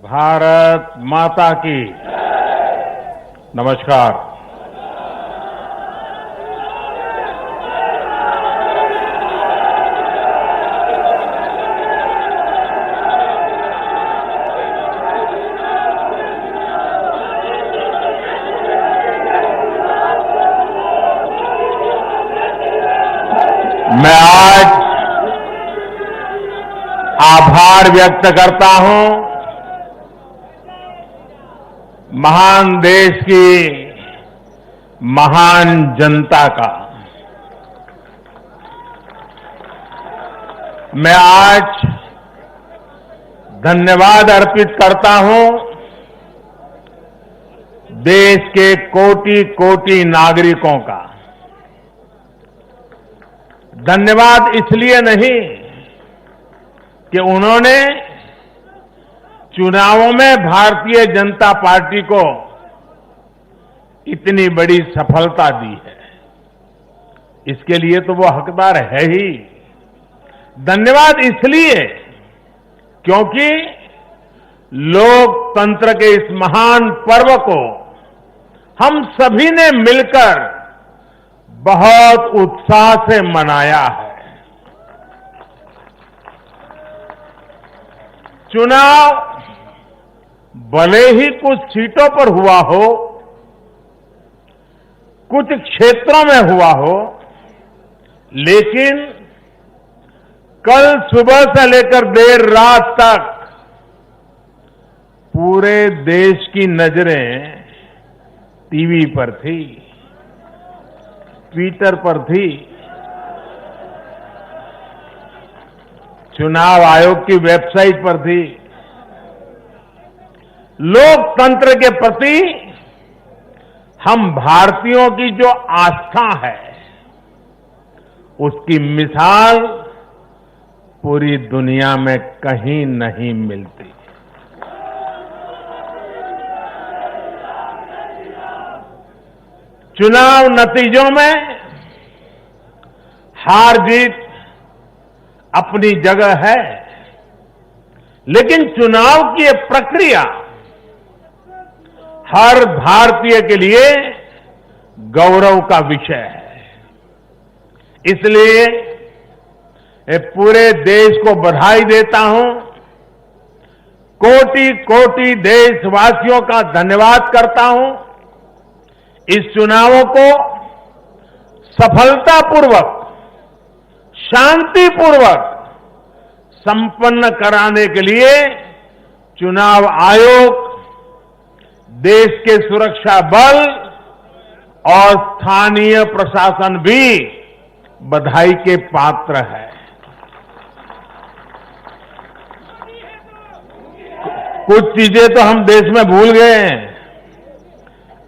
भारत माता की नमस्कार। मैं आज आभार व्यक्त करता हूं महान देश की महान जनता का। मैं आज धन्यवाद अर्पित करता हूं देश के कोटि कोटि नागरिकों का। धन्यवाद इसलिए नहीं कि उन्होंने चुनावों में भारतीय जनता पार्टी को इतनी बड़ी सफलता दी है, इसके लिए तो वो हकदार है ही। धन्यवाद इसलिए क्योंकि लोकतंत्र के इस महान पर्व को हम सभी ने मिलकर बहुत उत्साह से मनाया है। चुनाव भले ही कुछ सीटों पर हुआ हो, कुछ क्षेत्रों में हुआ हो, लेकिन कल सुबह से लेकर देर रात तक पूरे देश की नजरें टीवी पर थी, ट्विटर पर थी, चुनाव आयोग की वेबसाइट पर थी। लोकतंत्र के प्रति हम भारतीयों की जो आस्था है, उसकी मिसाल पूरी दुनिया में कहीं नहीं मिलती। चुनाव नतीजों में हार जीत अपनी जगह है, लेकिन चुनाव की ये प्रक्रिया हर भारतीय के लिए गौरव का विषय है। इसलिए मैं पूरे देश को बधाई देता हूं, कोटि कोटि देशवासियों का धन्यवाद करता हूं। इस चुनावों को सफलतापूर्वक, शांतिपूर्वक संपन्न कराने के लिए चुनाव आयोग, देश के सुरक्षा बल और स्थानीय प्रशासन भी बधाई के पात्र है। कुछ चीजें तो हम देश में भूल गए हैं।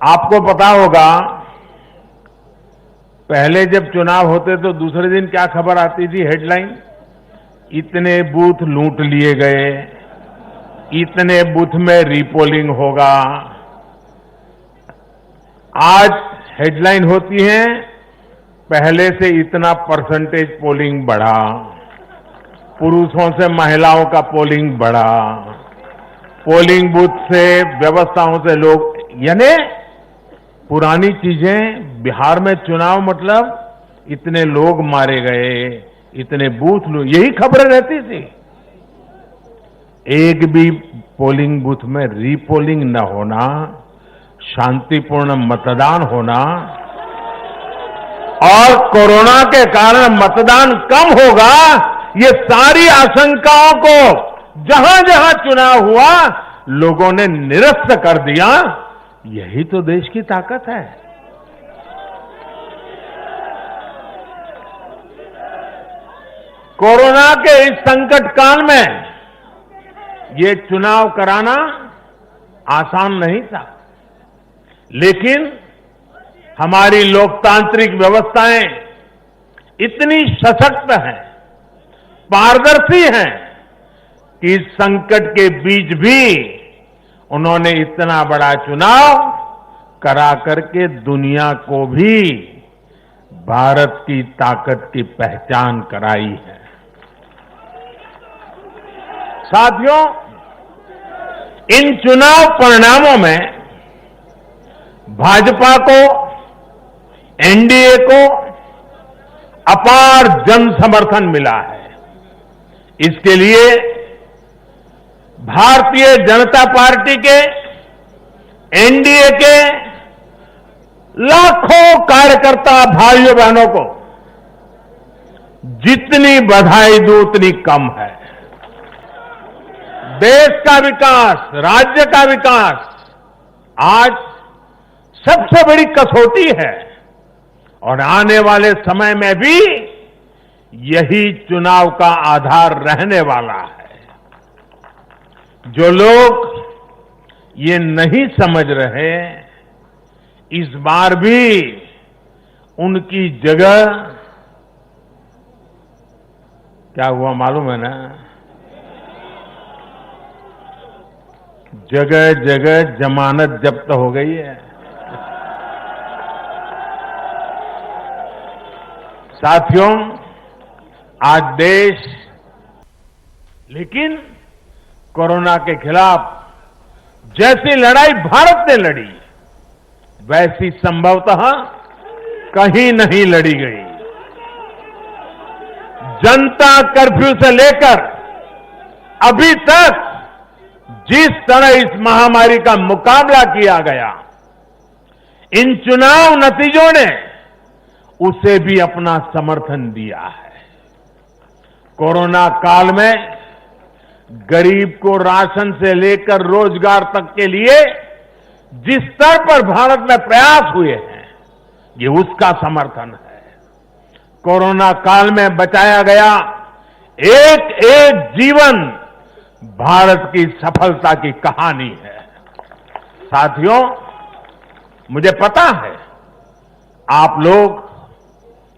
आपको पता होगा, पहले जब चुनाव होते तो दूसरे दिन क्या खबर आती थी? हेडलाइन, इतने बूथ लूट लिए गए, इतने बूथ में रीपोलिंग होगा। आज हेडलाइन होती है, पहले से इतना परसेंटेज पोलिंग बढ़ा, पुरुषों से महिलाओं का पोलिंग बढ़ा, पोलिंग बूथ से व्यवस्थाओं से लोग, यानी पुरानी चीजें। बिहार में चुनाव मतलब इतने लोग मारे गए, इतने बूथ लो, यही खबरें रहती थी। एक भी पोलिंग बूथ में रीपोलिंग न होना, शांतिपूर्ण मतदान होना, और कोरोना के कारण मतदान कम होगा, ये सारी आशंकाओं को जहां जहां चुनाव हुआ लोगों ने निरस्त कर दिया। यही तो देश की ताकत है। कोरोना के इस संकट काल में ये चुनाव कराना आसान नहीं था, लेकिन हमारी लोकतांत्रिक व्यवस्थाएं इतनी सशक्त हैं, पारदर्शी हैं कि इस संकट के बीच भी उन्होंने इतना बड़ा चुनाव करा करके दुनिया को भी भारत की ताकत की पहचान कराई है। साथियों, इन चुनाव परिणामों में भाजपा को, एनडीए को अपार जन समर्थन मिला है। इसके लिए भारतीय जनता पार्टी के, एनडीए के लाखों कार्यकर्ता भाइयों बहनों को जितनी बधाई दूं उतनी कम है। देश का विकास, राज्य का विकास आज सबसे बड़ी कसौटी है और आने वाले समय में भी यही चुनाव का आधार रहने वाला है। जो लोग ये नहीं समझ रहे, इस बार भी उनकी जगह क्या हुआ मालूम है ना? जगह जगह जमानत जब्त हो गई है। साथियों, आज देश लेकिन कोरोना के खिलाफ जैसी लड़ाई भारत ने लड़ी, वैसी संभवतः कहीं नहीं लड़ी गई। जनता कर्फ्यू से लेकर अभी तक जिस तरह इस महामारी का मुकाबला किया गया, इन चुनाव नतीजों ने उसे भी अपना समर्थन दिया है। कोरोना काल में गरीब को राशन से लेकर रोजगार तक के लिए जिस स्तर पर भारत में प्रयास हुए हैं, ये उसका समर्थन है। कोरोना काल में बचाया गया एक एक जीवन भारत की सफलता की कहानी है। साथियों, मुझे पता है आप लोग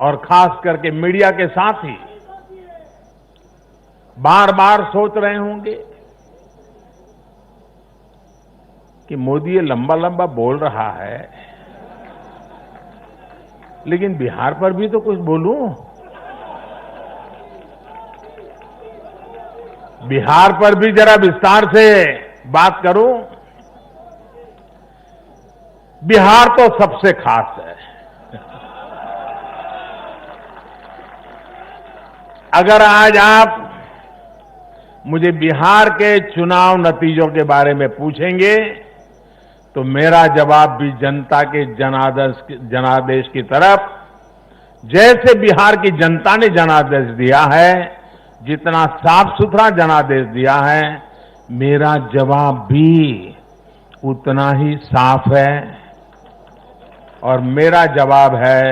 और खास करके मीडिया के साथी बार बार सोच रहे होंगे कि मोदी ये लंबा लंबा बोल रहा है, लेकिन बिहार पर भी तो कुछ बोलूं। बिहार पर भी जरा विस्तार से बात करूं। बिहार तो सबसे खास है। अगर आज आप मुझे बिहार के चुनाव नतीजों के बारे में पूछेंगे तो मेरा जवाब भी जनता के जनादेश की तरफ, जैसे बिहार की जनता ने जनादेश दिया है, जितना साफ सुथरा जनादेश दिया है, मेरा जवाब भी उतना ही साफ है। और मेरा जवाब है,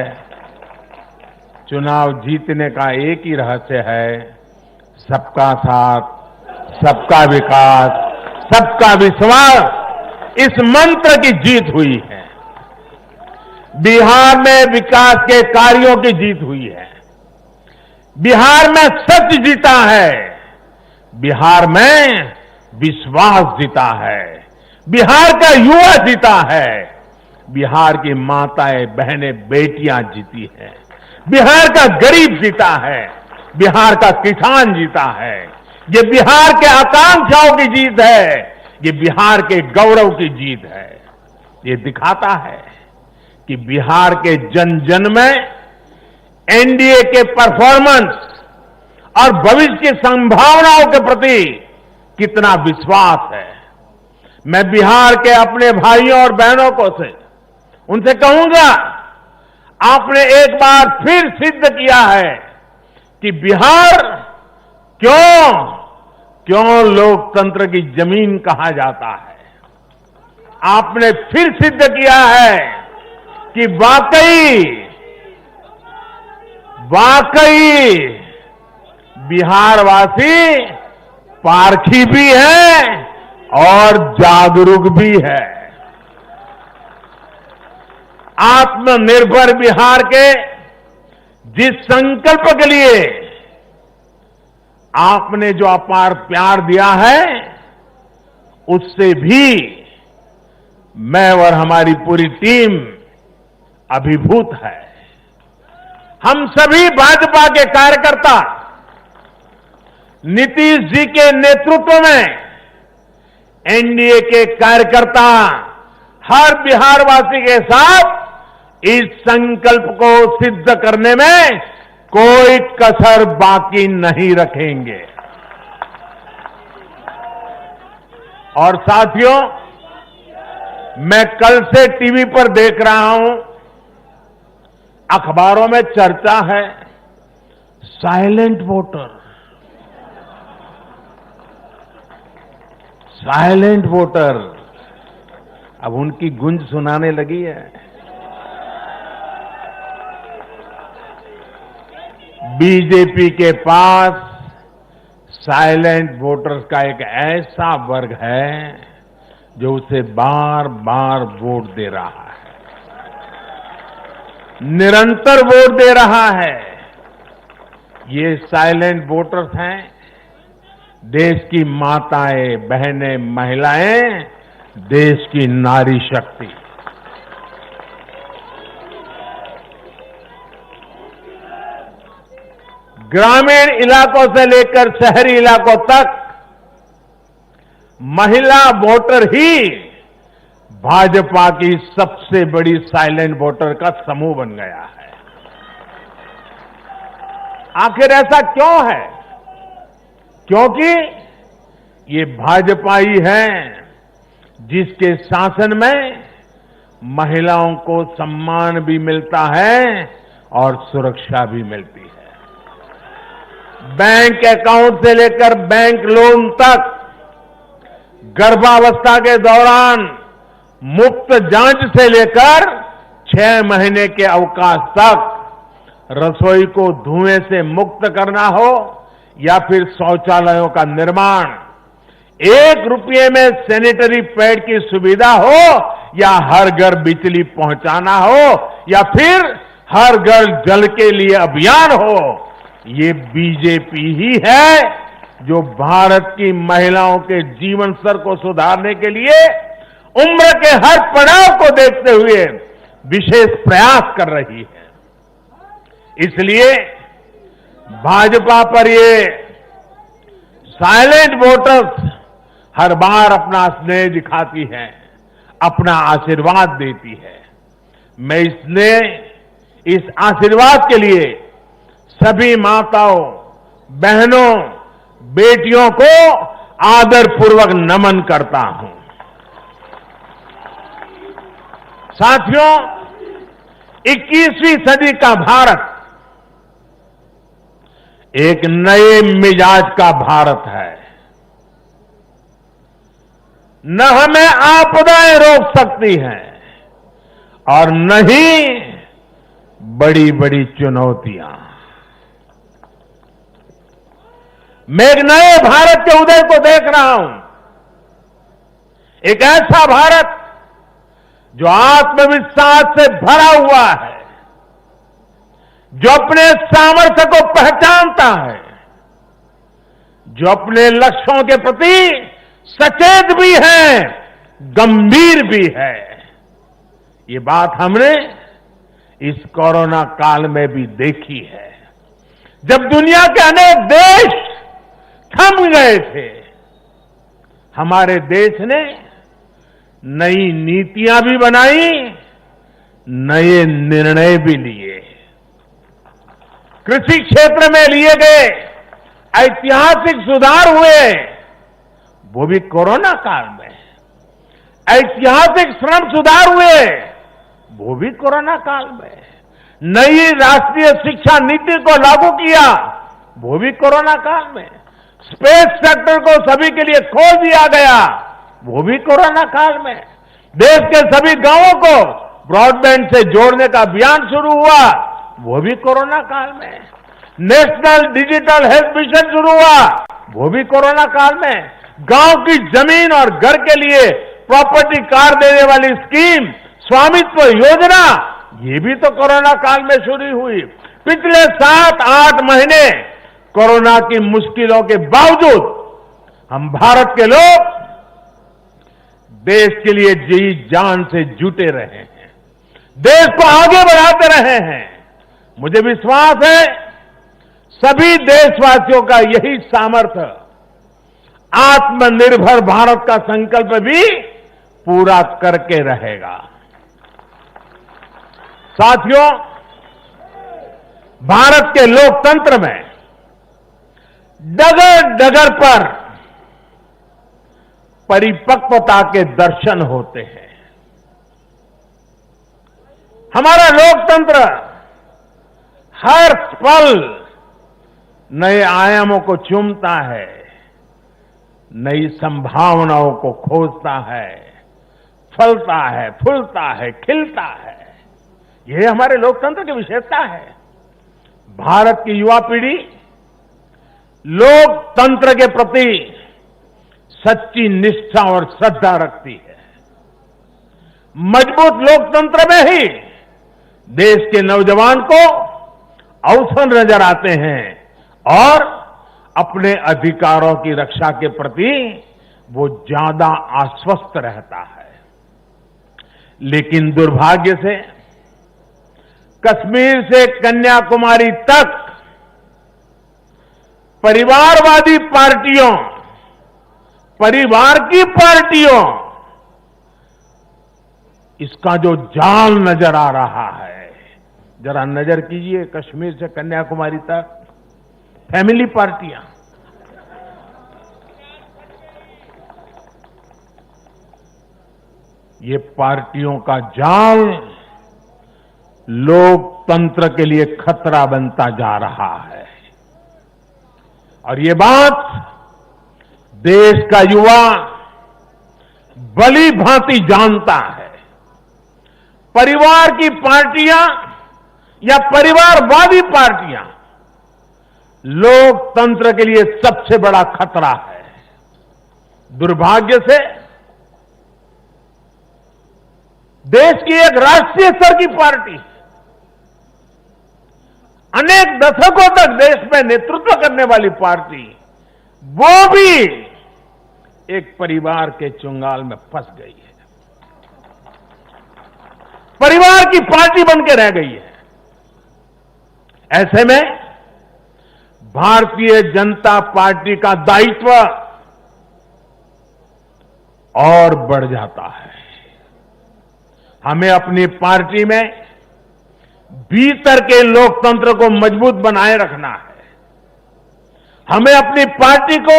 चुनाव जीतने का एक ही रहस्य है, सबका साथ, सबका विकास, सबका विश्वास। इस मंत्र की जीत हुई है। बिहार में विकास के कार्यों की जीत हुई है। बिहार में सच जीता है। बिहार में विश्वास जीता है। बिहार का युवा जीता है। बिहार की माताएं, बहनें, बेटियां जीती हैं। बिहार का गरीब जीता है। बिहार का किसान जीता है। ये बिहार के आकांक्षाओं की जीत है। ये बिहार के गौरव की जीत है। ये दिखाता है कि बिहार के जन जन में एनडीए के परफॉर्मेंस और भविष्य की संभावनाओं के प्रति कितना विश्वास है। मैं बिहार के अपने भाइयों और बहनों को उनसे कहूंगा, आपने एक बार फिर सिद्ध किया है कि बिहार क्यों लोकतंत्र की जमीन कहा जाता है। आपने फिर सिद्ध किया है कि वाकई बिहारवासी पारखी भी है और जागरूक भी है। आत्मनिर्भर बिहार के जिस संकल्प के लिए आपने जो अपार प्यार दिया है, उससे भी मैं और हमारी पूरी टीम अभिभूत है। हम सभी भाजपा के कार्यकर्ता नीतीश जी के नेतृत्व में एनडीए के कार्यकर्ता हर बिहारवासी के साथ इस संकल्प को सिद्ध करने में कोई कसर बाकी नहीं रखेंगे। और साथियों, मैं कल से टीवी पर देख रहा हूं, अखबारों में चर्चा है साइलेंट वोटर, साइलेंट वोटर। अब उनकी गूंज सुनाने लगी है। बीजेपी के पास साइलेंट वोटर्स का एक ऐसा वर्ग है जो उसे बार बार वोट दे रहा है, निरंतर वोट दे रहा है। ये साइलेंट वोटर्स हैं देश की माताएं, बहनें, महिलाएं, देश की नारी शक्ति। ग्रामीण इलाकों से लेकर शहरी इलाकों तक महिला वोटर ही भाजपा की सबसे बड़ी साइलेंट वोटर का समूह बन गया है। आखिर ऐसा क्यों है? क्योंकि ये भाजपा ही है जिसके शासन में महिलाओं को सम्मान भी मिलता है और सुरक्षा भी मिलती है। बैंक अकाउंट से लेकर बैंक लोन तक, गर्भावस्था के दौरान मुफ्त जांच से लेकर 6 महीने के अवकाश तक, रसोई को धुएं से मुक्त करना हो या फिर शौचालयों का निर्माण, 1 रुपये में सैनिटरी पैड की सुविधा हो या हर घर बिजली पहुंचाना हो या फिर हर घर जल के लिए अभियान हो, ये बीजेपी ही है जो भारत की महिलाओं के जीवन स्तर को सुधारने के लिए उम्र के हर पड़ाव को देखते हुए विशेष प्रयास कर रही है। इसलिए भाजपा पर ये साइलेंट वोटर्स हर बार अपना स्नेह दिखाती है, अपना आशीर्वाद देती है। मैं इस आशीर्वाद के लिए सभी माताओं, बहनों, बेटियों को आदरपूर्वक नमन करता हूं। साथियों, 21वीं सदी का भारत एक नए मिजाज का भारत है। न हमें आपदाएं रोक सकती हैं और न ही बड़ी बड़ी चुनौतियां। मैं एक नए भारत के उदय को देख रहा हूं, एक ऐसा भारत जो आत्मविश्वास से भरा हुआ है, जो अपने सामर्थ्य को पहचानता है, जो अपने लक्ष्यों के प्रति सचेत भी है, गंभीर भी है। ये बात हमने इस कोरोना काल में भी देखी है, जब दुनिया के अनेक देश थम गए थे। हमारे देश ने नई नीतियां भी बनाई, नए निर्णय भी लिए। कृषि क्षेत्र में लिए गए ऐतिहासिक सुधार हुए, वो भी कोरोना काल में। ऐतिहासिक श्रम सुधार हुए, वो भी कोरोना काल में। नई राष्ट्रीय शिक्षा नीति को लागू किया, वो भी कोरोना काल में। स्पेस सेक्टर को सभी के लिए खोल दिया गया, वो भी कोरोना काल में। देश के सभी गांवों को ब्रॉडबैंड से जोड़ने का अभियान शुरू हुआ, वो भी कोरोना काल में। नेशनल डिजिटल हेल्थ मिशन शुरू हुआ, वो भी कोरोना काल में। गांव की जमीन और घर के लिए प्रॉपर्टी कार्ड देने वाली स्कीम, स्वामित्व योजना, ये भी तो कोरोना काल में शुरू हुई। पिछले 7-8 महीने कोरोना की मुश्किलों के बावजूद हम भारत के लोग देश के लिए जी जान से जुटे रहे हैं, देश को आगे बढ़ाते रहे हैं। मुझे विश्वास है सभी देशवासियों का यही सामर्थ्य आत्मनिर्भर भारत का संकल्प भी पूरा करके रहेगा। साथियों, भारत के लोकतंत्र में डगर डगर पर परिपक्वता के दर्शन होते हैं। हमारा लोकतंत्र हर पल नए आयामों को चूमता है, नई संभावनाओं को खोजता है, फलता है, फूलता है, खिलता है। यह हमारे लोकतंत्र की विशेषता है। भारत की युवा पीढ़ी लोकतंत्र के प्रति सच्ची निष्ठा और श्रद्धा रखती है। मजबूत लोकतंत्र में ही देश के नौजवान को अवसर नजर आते हैं और अपने अधिकारों की रक्षा के प्रति वो ज्यादा आश्वस्त रहता है। लेकिन दुर्भाग्य से कश्मीर से कन्याकुमारी तक परिवारवादी पार्टियों, परिवार की पार्टियों, इसका जो जाल नजर आ रहा है, जरा नजर कीजिए कश्मीर से कन्याकुमारी तक फैमिली पार्टियां, ये पार्टियों का जाल लोकतंत्र के लिए खतरा बनता जा रहा है। और ये बात देश का युवा भली भांति जानता है। परिवार की पार्टियां या परिवारवादी पार्टियां लोकतंत्र के लिए सबसे बड़ा खतरा है। दुर्भाग्य से देश की एक राष्ट्रीय स्तर की पार्टी अनेक दशकों तक देश में नेतृत्व करने वाली पार्टी, वो भी एक परिवार के चुंगाल में फंस गई है, परिवार की पार्टी बन के रह गई है। ऐसे में भारतीय जनता पार्टी का दायित्व और बढ़ जाता है। हमें अपनी पार्टी में भीतर के लोकतंत्र को मजबूत बनाए रखना है। हमें अपनी पार्टी को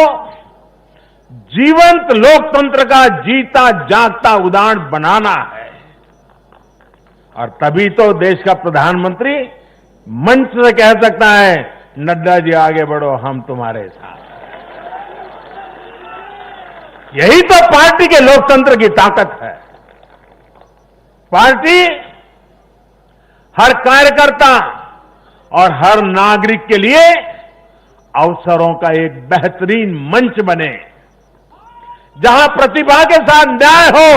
जीवंत लोकतंत्र का जीता जागता उदाहरण बनाना है। और तभी तो देश का प्रधानमंत्री मंच से कह सकता है, नड्डा जी आगे बढ़ो, हम तुम्हारे साथ। यही तो पार्टी के लोकतंत्र की ताकत है। पार्टी हर कार्यकर्ता और हर नागरिक के लिए अवसरों का एक बेहतरीन मंच बने, जहां प्रतिभा के साथ न्याय हो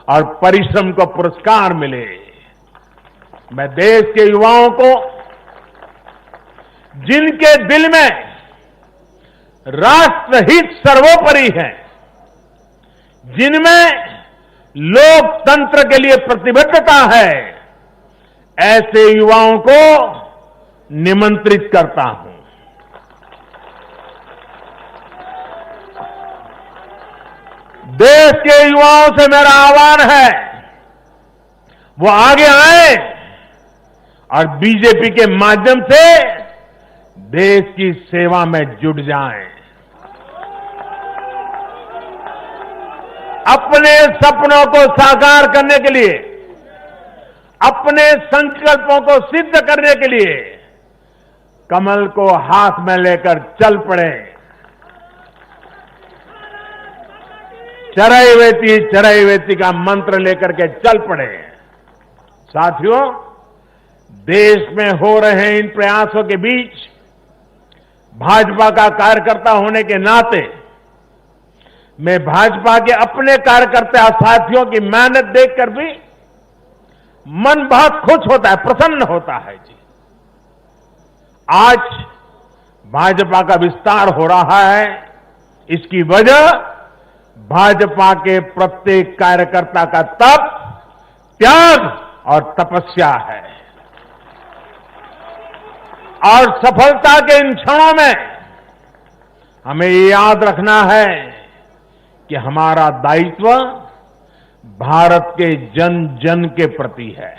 और परिश्रम को पुरस्कार मिले। मैं देश के युवाओं को, जिनके दिल में राष्ट्रहित सर्वोपरि है, जिनमें लोकतंत्र के लिए प्रतिबद्धता है, ऐसे युवाओं को निमंत्रित करता हूं। देश के युवाओं से मेरा आह्वान है, वो आगे आए और बीजेपी के माध्यम से देश की सेवा में जुट जाएं। अपने सपनों को साकार करने के लिए, अपने संकल्पों को सिद्ध करने के लिए कमल को हाथ में लेकर चल पड़े। चरैवेति का मंत्र लेकर के चल पड़े। साथियों, देश में हो रहे इन प्रयासों के बीच भाजपा का कार्यकर्ता होने के नाते मैं भाजपा के अपने कार्यकर्ता साथियों की मेहनत देखकर भी मन बहुत खुश होता है, प्रसन्न होता है जी। आज भाजपा का विस्तार हो रहा है, इसकी वजह भाजपा के प्रत्येक कार्यकर्ता का तप, त्याग और तपस्या है। और सफलता के इन क्षणों में हमें ये याद रखना है कि हमारा दायित्व भारत के जन जन के प्रति है।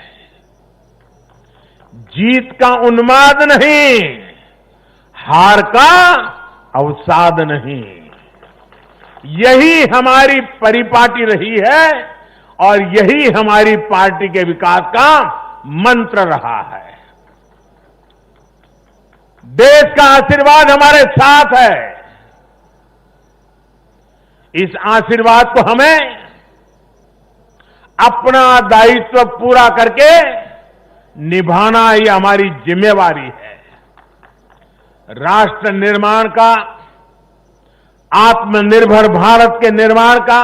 जीत का उन्माद नहीं, हार का अवसाद नहीं। यही हमारी परिपाटी रही है और यही हमारी पार्टी के विकास का मंत्र रहा है। देश का आशीर्वाद हमारे साथ है। इस आशीर्वाद को हमें अपना दायित्व पूरा करके निभाना ये हमारी जिम्मेवारी है। राष्ट्र निर्माण का, आत्मनिर्भर भारत के निर्माण का